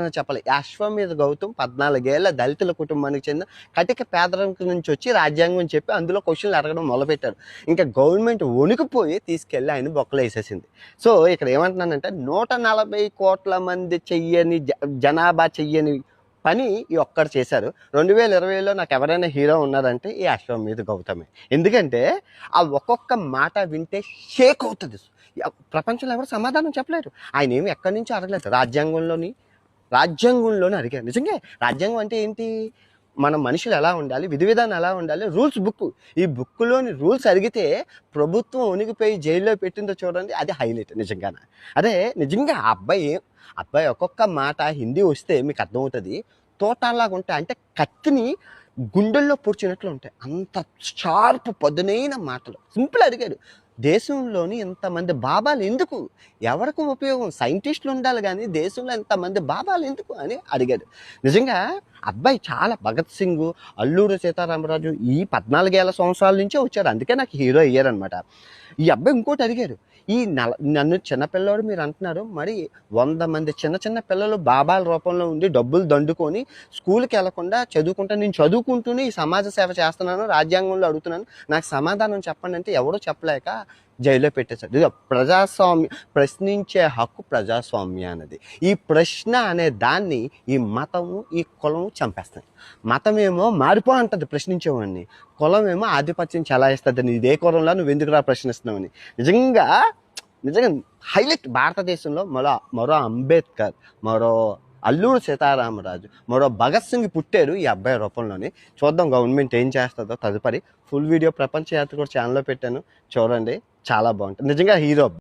సమాధానం చెప్పాలి. అశ్వమేధ గౌతమ్ 14 ఏళ్ల దళితుల కుటుంబానికి చెందిన కటిక పేదరికం నుంచి వచ్చి రాజ్యాంగం చెప్పి అందులో క్వశ్చన్లు అడగడం మొదలుపెట్టారు. ఇంకా గవర్నమెంట్ వణికిపోయి తీసుకెళ్ళి ఆయన బొక్కలు వేసేసింది. సో ఇక్కడ ఏమంటున్నానంటే 140 కోట్ల మంది చెయ్యని జనాభా చెయ్యని పని ఈ ఒక్కడు చేశారు. 2020లో నాకు ఎవరైనా హీరో ఉన్నారంటే ఈ అశ్వమేధ గౌతమే. ఎందుకంటే ఆ ఒక్కొక్క మాట వింటే షేక్ అవుతుంది. ప్రపంచంలో ఎవరు సమాధానం చెప్పలేరు. ఆయన ఏమి ఎక్కడి నుంచో అడగలేదు. రాజ్యాంగంలోనే అడిగారు. నిజంగా రాజ్యాంగం అంటే ఏంటి? మన మనుషులు ఎలా ఉండాలి, విధి విధానం ఎలా ఉండాలి, రూల్స్ బుక్. ఈ బుక్లోని రూల్స్ అడిగితే ప్రభుత్వం ఉనికిపోయి జైల్లో పెట్టిందో చూడండి, అది హైలైట్ నిజంగా. అదే నిజంగా ఆ అబ్బాయి ఒక్కొక్క మాట హిందీ వస్తే మీకు అర్థమవుతుంది. తోటలాగా ఉంటాయి, అంటే కత్తిని గుండెల్లో పొడిచినట్లు ఉంటాయి. అంత షార్ప్ పదునైన మాటలు. సింపుల్ అడిగాడు, దేశంలోని ఇంతమంది బాబాలు ఎందుకు, ఎవరికి ఉపయోగం, సైంటిస్టులు ఉండాలి కానీ దేశంలో ఇంతమంది బాబాలు ఎందుకు అని అడిగాడు. నిజంగా అబ్బాయి చాలా భగత్ సింగ్, అల్లూరి సీతారామరాజు ఈ 14 సంవత్సరాల నుంచే వచ్చారు. అందుకే నాకు హీరో అయ్యారనమాట. ఈ అబ్బాయి ఇంకోటి అడిగారు, నన్ను చిన్నపిల్లవాడు మీరు అంటున్నారు, మరి 100 మంది చిన్న పిల్లలు బాబాల రూపంలో ఉండి డబ్బులు దండుకొని స్కూల్కి వెళ్లకుండా చదువుకుంటా, నేను చదువుకుంటూనే ఈ సమాజ సేవ చేస్తున్నాను, రాజ్యాంగంలో అడుగుతున్నాను, నాకు సమాధానం చెప్పండి అంటే ఎవరో చెప్పలేక జైల్లో పెట్టేశారు. ఇది ప్రజాస్వామ్యం, ప్రశ్నించే హక్కు ప్రజాస్వామ్యం అన్నది. ఈ ప్రశ్న అనే దాన్ని ఈ మతము, ఈ కులము చంపేస్తాయి. మతమేమో మారిపో అంటది ప్రశ్నించేవాడిని, కులమేమో ఆధిపత్యం చెలాయిస్తుంది. ఇదే కులంలో నువ్వు ఎందుకురా ప్రశ్నిస్తున్నావని. నిజంగా హైలైట్. భారతదేశంలో మరో అంబేద్కర్, మరో అల్లూరి సీతారామరాజు, మరో భగత్ సింగ్ పుట్టారు ఈ అబ్బాయి రూపంలోని. చూద్దాం గవర్నమెంట్ ఏం చేస్తుందో తదుపరి. ఫుల్ వీడియో ప్రపంచ యాత్ర కూడా ఛానల్లో పెట్టాను, చూడండి, చాలా బాగుంటుంది. నిజంగా హీరో.